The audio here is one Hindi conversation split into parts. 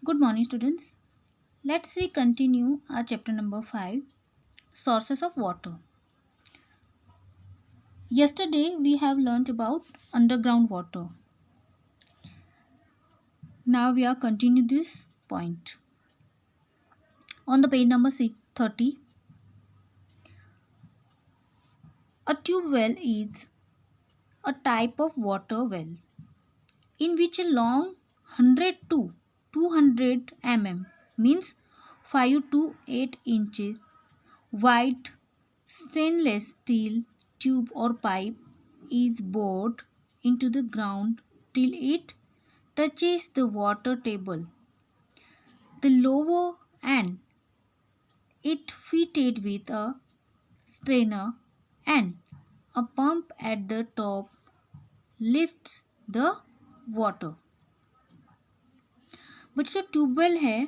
Good morning, students. Let's see continue our chapter number 5, sources of water. Yesterday we have learnt about underground water. Now we are continue this point. On the page number 30, a tube well is a type of water well in which a long 100 to 200 means 5 to 8 inches wide stainless steel tube or pipe is bored into the ground till it touches the water table. The lower end it fitted with a strainer and a pump at the top lifts the water. बच्चों जो ट्यूबवेल है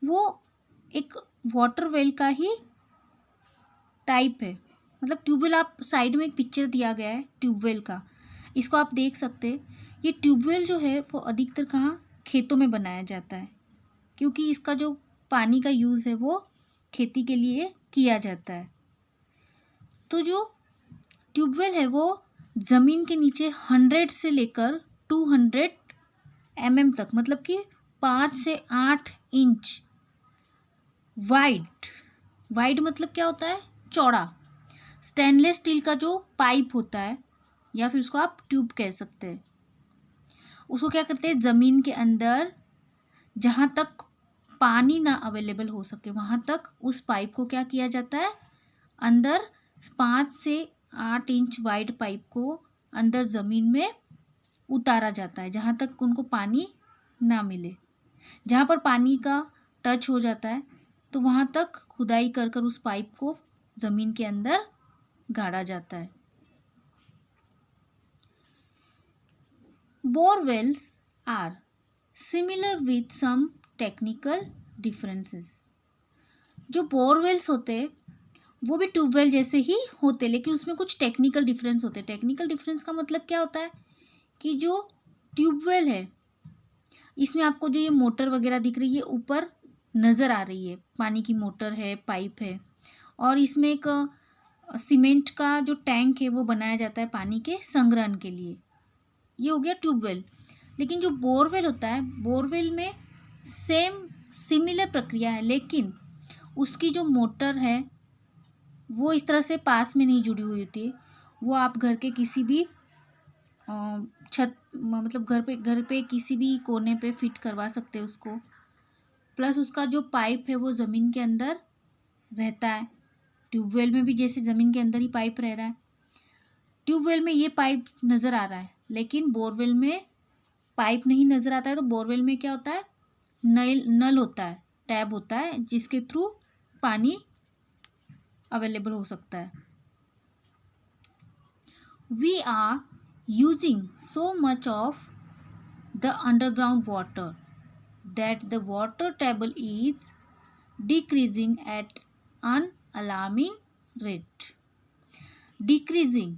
वो एक वाटर वेल का ही टाइप है. मतलब ट्यूबवेल आप साइड में एक पिक्चर दिया गया है ट्यूबवेल का, इसको आप देख सकते हैं. ये ट्यूबवेल जो है वो अधिकतर कहाँ खेतों में बनाया जाता है क्योंकि इसका जो पानी का यूज़ है वो खेती के लिए किया जाता है. तो जो ट्यूबवेल है वो ज़मीन के नीचे 100 से लेकर 200 तक मतलब कि 5 से 8 इंच वाइड मतलब क्या होता है चौड़ा स्टेनलेस स्टील का जो पाइप होता है या फिर उसको आप ट्यूब कह सकते हैं. उसको क्या करते हैं ज़मीन के अंदर जहाँ तक पानी ना अवेलेबल हो सके वहाँ तक उस पाइप को क्या किया जाता है अंदर 5 से 8 इंच वाइड पाइप को अंदर ज़मीन में उतारा जाता है जहाँ तक उनको पानी ना मिले. जहाँ पर पानी का टच हो जाता है तो वहाँ तक खुदाई कर कर उस पाइप को ज़मीन के अंदर गाड़ा जाता है. Borewells are similar with some technical differences. जो बोरवेल्स होते हैं वो भी ट्यूबवेल जैसे ही होते लेकिन उसमें कुछ टेक्निकल डिफरेंस होते हैं. टेक्निकल डिफरेंस का मतलब क्या होता है कि जो ट्यूबवेल है इसमें आपको जो ये मोटर वगैरह दिख रही है ऊपर नज़र आ रही है, पानी की मोटर है, पाइप है और इसमें एक सीमेंट का जो टैंक है वो बनाया जाता है पानी के संग्रहण के लिए. ये हो गया ट्यूबवेल. लेकिन जो बोरवेल होता है बोरवेल में सिमिलर प्रक्रिया है लेकिन उसकी जो मोटर है वो इस तरह से पास में नहीं जुड़ी हुई होती है. वो आप घर के किसी भी छत मतलब घर पे किसी भी कोने पे फिट करवा सकते हैं उसको. प्लस उसका जो पाइप है वो ज़मीन के अंदर रहता है. ट्यूबवेल में भी जैसे ज़मीन के अंदर ही पाइप रह रहा है. ट्यूबवेल में ये पाइप नज़र आ रहा है लेकिन बोरवेल में पाइप नहीं नज़र आता है. तो बोरवेल में क्या होता है नल होता है, टैब होता है जिसके थ्रू पानी अवेलेबल हो सकता है. We are using so much of the underground water that the water table is decreasing at an alarming rate. Decreasing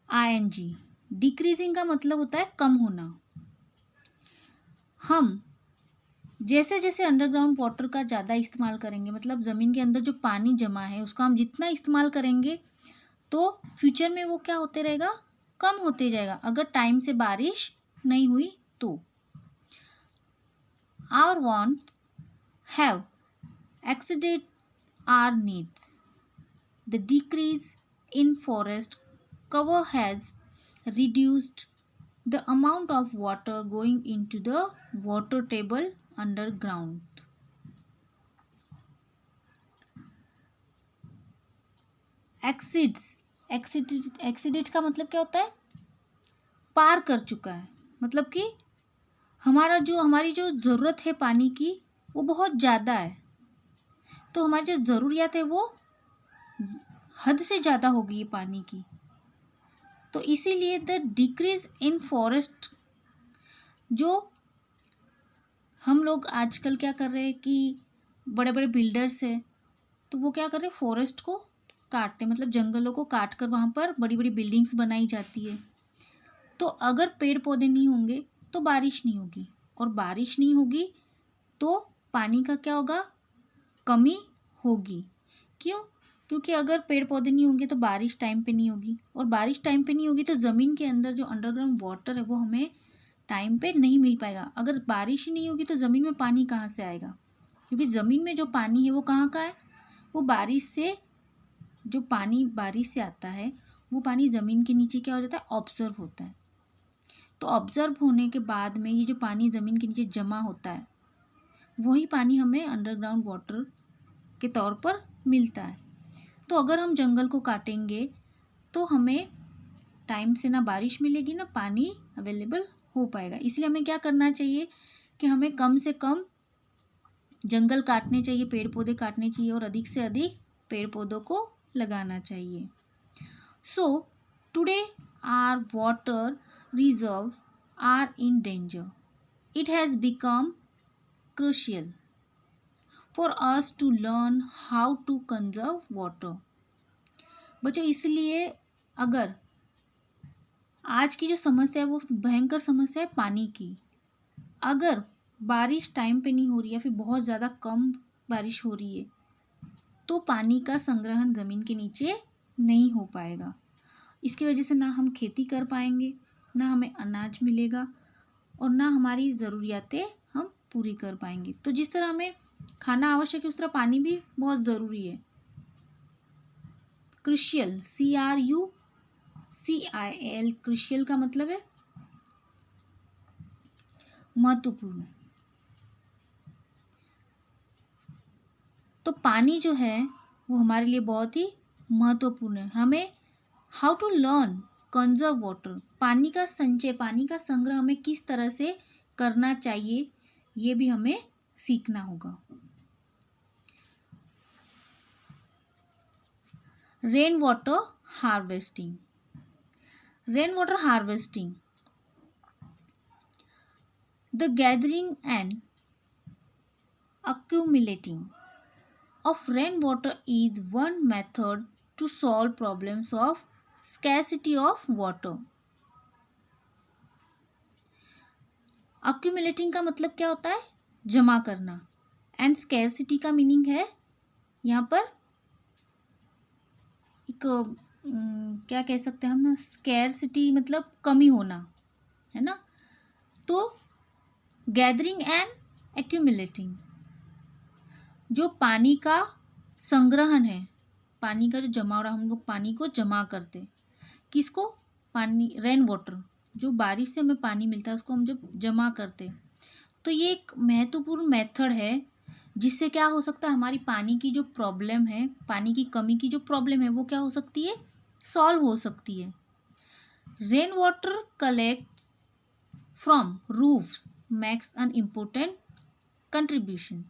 DECREASING. Decreasing का मतलब होता है कम होना. हम जैसे जैसे अंडरग्राउंड वाटर का ज़्यादा इस्तेमाल करेंगे मतलब ज़मीन के अंदर जो पानी जमा है उसका हम जितना इस्तेमाल करेंगे तो फ्यूचर में वो क्या होते रहेगा कम होते जाएगा अगर टाइम से बारिश नहीं हुई तो. Our wants have exceeded our needs. The decrease in forest cover has reduced the amount of water going into the water table underground. Exceeded का मतलब क्या होता है पार कर चुका है. मतलब कि हमारी जो ज़रूरत है पानी की वो बहुत ज़्यादा है तो हमारी जो ज़रूरियात है वो हद से ज़्यादा होगी ये पानी की. तो इसीलिए द डिक्रीज इन फॉरेस्ट जो हम लोग आजकल क्या कर रहे हैं कि बड़े बड़े बिल्डर्स हैं तो वो क्या कर रहे हैं फॉरेस्ट को काटते मतलब जंगलों को काट कर वहाँ पर बड़ी बड़ी बिल्डिंग्स बनाई जाती है. तो अगर पेड़ पौधे नहीं होंगे तो बारिश नहीं होगी, और बारिश नहीं होगी तो पानी का क्या होगा, कमी होगी। क्यों? क्योंकि अगर पेड़ पौधे नहीं होंगे तो बारिश टाइम पे नहीं होगी, और बारिश टाइम पे नहीं होगी तो ज़मीन के अंदर जो अंडरग्राउंड वाटर है वो हमें टाइम पे नहीं मिल पाएगा। अगर बारिश ही नहीं होगी तो ज़मीन में पानी कहाँ से आएगा? क्योंकि ज़मीन में जो पानी है वो कहाँ का है, वो बारिश से, जो पानी बारिश से आता है वो पानी ज़मीन के नीचे क्या हो जाता है, ऑब्जर्व होता है। तो ऑब्जर्व होने के बाद में ये जो पानी ज़मीन के नीचे जमा होता है वही पानी हमें अंडरग्राउंड वाटर के तौर पर मिलता है। तो अगर हम जंगल को काटेंगे तो हमें टाइम से ना बारिश मिलेगी ना पानी अवेलेबल हो पाएगा। इसलिए हमें क्या करना चाहिए कि हमें कम से कम जंगल काटने चाहिए, पेड़ पौधे काटने चाहिए, और अधिक से अधिक पेड़ पौधों को लगाना चाहिए। So today our water reserves are in danger. It has become crucial for us to learn how to conserve water. बच्चों, इसलिए अगर आज की जो समस्या है वो भयंकर समस्या है पानी की। अगर बारिश टाइम पे नहीं हो रही है, फिर बहुत ज़्यादा कम बारिश हो रही है, तो पानी का संग्रहण ज़मीन के नीचे नहीं हो पाएगा। इसकी वजह से ना हम खेती कर पाएंगे, ना हमें अनाज मिलेगा, और ना हमारी ज़रूरियातें हम पूरी कर पाएंगे। तो जिस तरह हमें खाना आवश्यक है उस तरह पानी भी बहुत ज़रूरी है। क्रुशियल, CRUCIAL, क्रुशियल का मतलब है महत्वपूर्ण। तो पानी जो है वो हमारे लिए बहुत ही महत्वपूर्ण है। हमें how to learn conserve water, पानी का संचय, पानी का संग्रह हमें किस तरह से करना चाहिए ये भी हमें सीखना होगा। Rain water harvesting, rain water harvesting, the gathering and accumulating of rainwater is one method to solve problems of scarcity of water. accumulating का मतलब क्या होता है, जमा करना, एंड scarcity का मीनिंग है यहाँ पर एक क्या कह सकते हैं हम, scarcity मतलब कमी होना, है ना। तो गैदरिंग एंड accumulating, जो पानी का संग्रहण है, पानी का जो जमा हो रहा है, हम लोग पानी को जमा करते, किसको, पानी, रेन वाटर, जो बारिश से हमें पानी मिलता है उसको हम जब जमा करते, तो ये एक महत्वपूर्ण मेथड है जिससे क्या हो सकता है, हमारी पानी की जो प्रॉब्लम है, पानी की कमी की जो प्रॉब्लम है वो क्या हो सकती है, सॉल्व हो सकती है। Rain water collects from roofs makes an important contribution.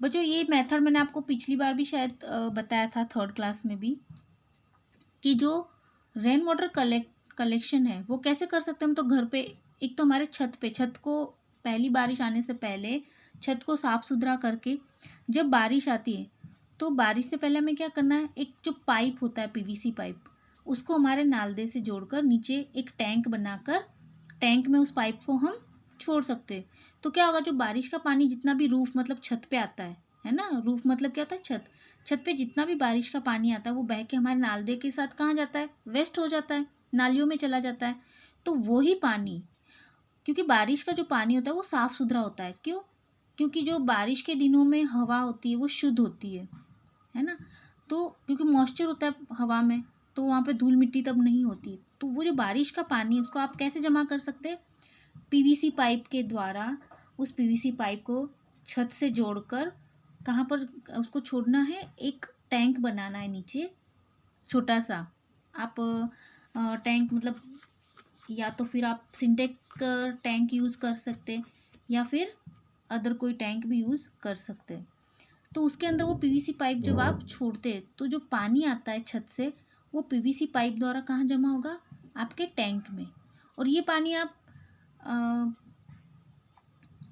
बच्चों, ये मेथड मैंने आपको पिछली बार भी शायद बताया था, थर्ड क्लास में भी, कि जो रेन वाटर कलेक्शन है वो कैसे कर सकते हैं हम। तो घर पे, एक तो हमारे छत को पहली बारिश आने से पहले छत को साफ़ सुथरा करके, जब बारिश आती है तो बारिश से पहले हमें क्या करना है, एक जो पाइप होता है PVC पाइप, उसको हमारे नालदे से जोड़कर नीचे एक टैंक बनाकर, टैंक में उस पाइप को हम छोड़ सकते। तो क्या होगा, जो बारिश का पानी जितना भी रूफ मतलब छत पे आता है ना, रूफ मतलब क्या होता है, छत पे जितना भी बारिश का पानी आता है वो बह के हमारे नालदे के साथ कहाँ जाता है, वेस्ट हो जाता है, नालियों में चला जाता है। तो वही पानी, क्योंकि बारिश का जो पानी होता है वो साफ़ सुथरा होता है, क्यों, क्योंकि जो बारिश के दिनों में हवा होती है वो शुद्ध होती है ना। तो क्योंकि मॉइस्चर होता है हवा में, तो वहाँ पे धूल मिट्टी तब नहीं होती। तो वो जो बारिश का पानी है उसको आप कैसे जमा कर सकते हैं, PVC पाइप के द्वारा। उस PVC पाइप को छत से जोड़कर कहाँ पर उसको छोड़ना है, एक टैंक बनाना है नीचे छोटा सा। आप टैंक मतलब या तो फिर आप सिंटेक टैंक यूज़ कर सकते, या फिर अदर कोई टैंक भी यूज़ कर सकते। तो उसके अंदर वो PVC पाइप जब आप छोड़ते हैं तो जो पानी आता है छत से वो PVC पाइप द्वारा कहाँ जमा होगा, आपके टैंक में। और ये पानी आप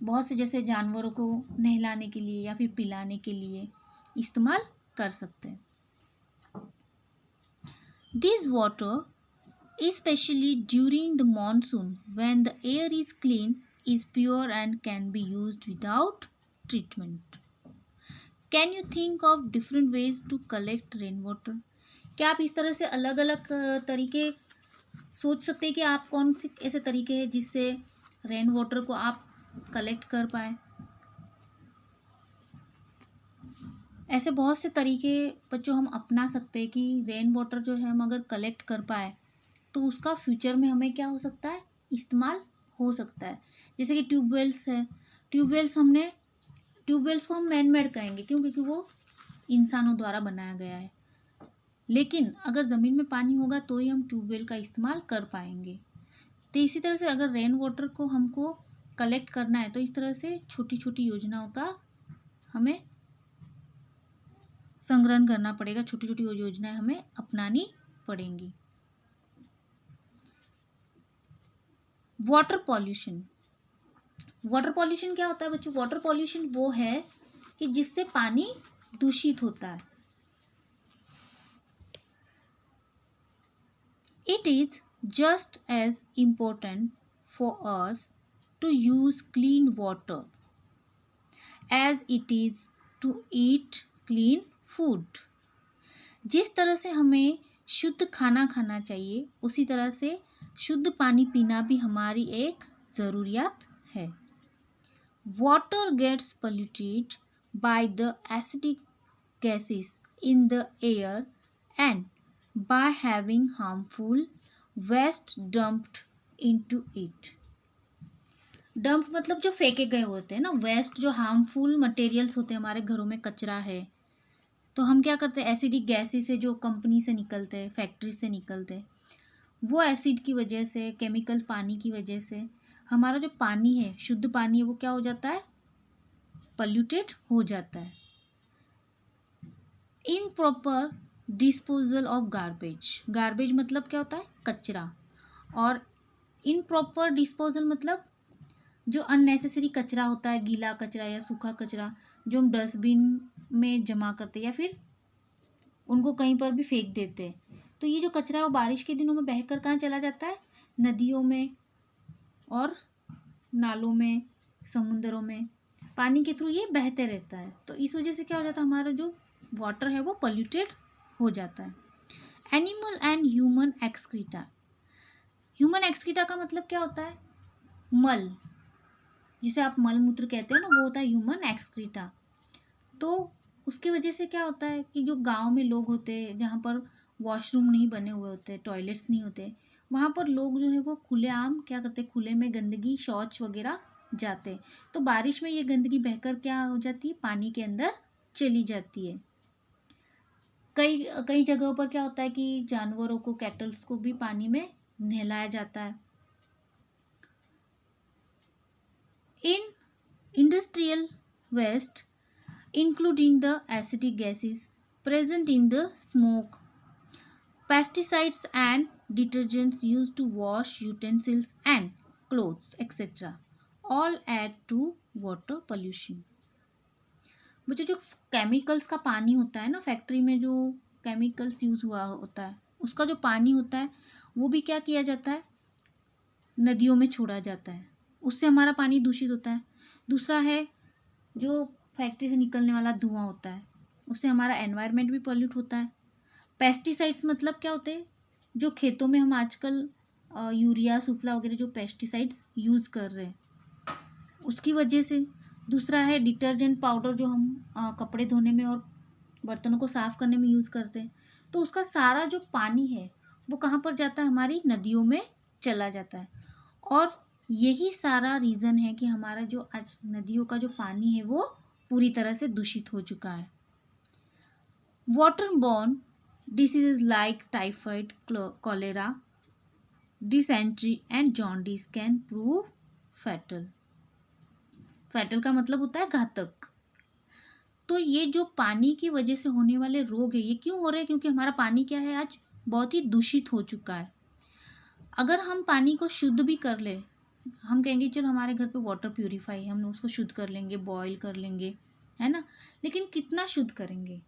बहुत से जैसे जानवरों को नहलाने के लिए या फिर पिलाने के लिए इस्तेमाल कर सकते हैं। This water especially during the monsoon when the air is clean, is pure and can be used without treatment. Can you think of different ways to collect rainwater? क्या आप इस तरह से अलग अलग तरीके सोच सकते हैं कि आप कौन से ऐसे तरीके हैं जिससे रेन वाटर को आप कलेक्ट कर पाए? ऐसे बहुत से तरीके बच्चों हम अपना सकते हैं कि रेन वाटर जो है हम अगर कलेक्ट कर पाए तो उसका फ्यूचर में हमें क्या हो सकता है, इस्तेमाल हो सकता है। जैसे कि ट्यूबवेल्स है, ट्यूबवेल्स को हम मैन मेड कहेंगे, क्यों? क्योंकि वो इंसानों द्वारा बनाया गया है। लेकिन अगर ज़मीन में पानी होगा तो ही हम ट्यूबवेल का इस्तेमाल कर पाएंगे। तो इसी तरह से अगर रेन वाटर को हमको कलेक्ट करना है तो इस तरह से छोटी छोटी योजनाओं का हमें संग्रहण करना पड़ेगा, छोटी छोटी योजनाएं हमें अपनानी पड़ेंगी। वाटर पॉल्यूशन क्या होता है बच्चों? वाटर पॉल्यूशन वो है कि जिससे पानी दूषित होता है। It is just as important for us to use clean water as it is to eat clean food. जिस तरह से हमें शुद्ध खाना खाना चाहिए उसी तरह से शुद्ध पानी पीना भी हमारी एक ज़रूरियात है। Water gets polluted by the acidic gases in the air and by having harmful waste dumped into it. Dump मतलब जो फेंके गए होते हैं ना, वेस्ट जो हार्मफुल मटेरियल्स होते हैं, हमारे घरों में कचरा है तो हम क्या करते हैं, एसिडिक गैसेस से जो कंपनी से निकलते हैं, फैक्ट्री से निकलते हैं, वो एसिड की वजह से, केमिकल पानी की वजह से हमारा जो पानी है, शुद्ध पानी है, वो क्या हो जाता है, पल्यूटेड हो जाता है। इनप्रॉपर डिस्पोजल ऑफ गार्बेज मतलब क्या होता है, कचरा। और इनप्रॉपर डिस्पोजल मतलब जो अननेसेसरी कचरा होता है, गीला कचरा या सूखा कचरा जो हम डस्टबिन में जमा करते हैं या फिर उनको कहीं पर भी फेंक देते हैं। तो ये जो कचरा है वो बारिश के दिनों में बहकर कहाँ चला जाता है, नदियों में और नालों में, समुद्रों में, पानी के थ्रू ये बहते रहता है। तो इस वजह से क्या हो जाता है, हमारा जो वाटर है वो पॉल्यूटेड हो जाता है। एनिमल एंड ह्यूमन एक्सक्रीटा का मतलब क्या होता है, मल, जिसे आप मल मूत्र कहते हो ना, वो होता है ह्यूमन एक्सक्रीटा। तो उसकी वजह से क्या होता है कि जो गांव में लोग होते हैं जहाँ पर वॉशरूम नहीं बने हुए होते, टॉयलेट्स नहीं होते, वहाँ पर लोग जो है वो खुलेआम क्या करते हैं, खुले में गंदगी, शौच वगैरह जाते। तो बारिश में ये गंदगी बहकर क्या हो जाती है, पानी के अंदर चली जाती है। कई जगहों पर क्या होता है कि जानवरों को, कैटल्स को भी पानी में नहलाया जाता है। In industrial waste including the acidic gases present in the smoke, pesticides and detergents used to wash utensils and clothes etc. all add to water pollution. बच्चों जो केमिकल्स का पानी होता है ना, फैक्ट्री में जो केमिकल्स यूज़ हुआ होता है उसका जो पानी होता है वो भी क्या किया जाता है, नदियों में छोड़ा जाता है, उससे हमारा पानी दूषित होता है। दूसरा है जो फैक्ट्री से निकलने वाला धुआं होता है, उससे हमारा एनवायरनमेंट भी पॉल्यूट होता है। पेस्टिसाइड्स मतलब क्या होते हैं, जो खेतों में हम आजकल यूरिया, सुफला वगैरह जो पेस्टिसाइड्स यूज़ कर रहे हैं उसकी वजह से। दूसरा है डिटर्जेंट पाउडर जो हम कपड़े धोने में और बर्तनों को साफ़ करने में यूज़ करते हैं, तो उसका सारा जो पानी है वो कहाँ पर जाता है, हमारी नदियों में चला जाता है। और यही सारा रीज़न है कि हमारा जो आज नदियों का जो पानी है वो पूरी तरह से दूषित हो चुका है। Water borne diseases like typhoid, cholera, dysentery and jaundice can prove fatal. Fatal का मतलब होता है घातक। तो ये जो पानी की वजह से होने वाले रोग है ये क्यों हो रहे हैं, क्योंकि हमारा पानी क्या है, आज बहुत ही दूषित हो चुका है। अगर हम पानी को शुद्ध भी कर ले, हम कहेंगे चलो हमारे घर पे वाटर प्यूरीफाई, हम उसको शुद्ध कर लेंगे, बॉईल कर लेंगे, है ना, लेकिन कितना शुद्ध करेंगे?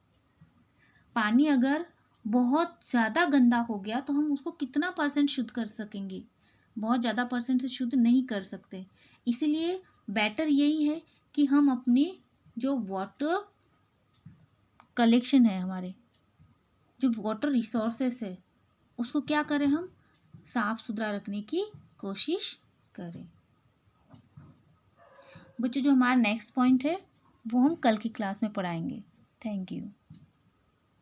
पानी अगर बहुत ज़्यादा गंदा हो गया तो हम उसको कितना परसेंट शुद्ध कर सकेंगे? बहुत ज़्यादा परसेंट से शुद्ध नहीं कर सकते। इसीलिए बेटर यही है कि हम अपनी जो वाटर कलेक्शन है, हमारे जो वाटर रिसोर्सेस है, उसको क्या करें, हम साफ सुथरा रखने की कोशिश करें। बच्चों, जो हमारा नेक्स्ट पॉइंट है वो हम कल की क्लास में पढ़ाएंगे। Thank you.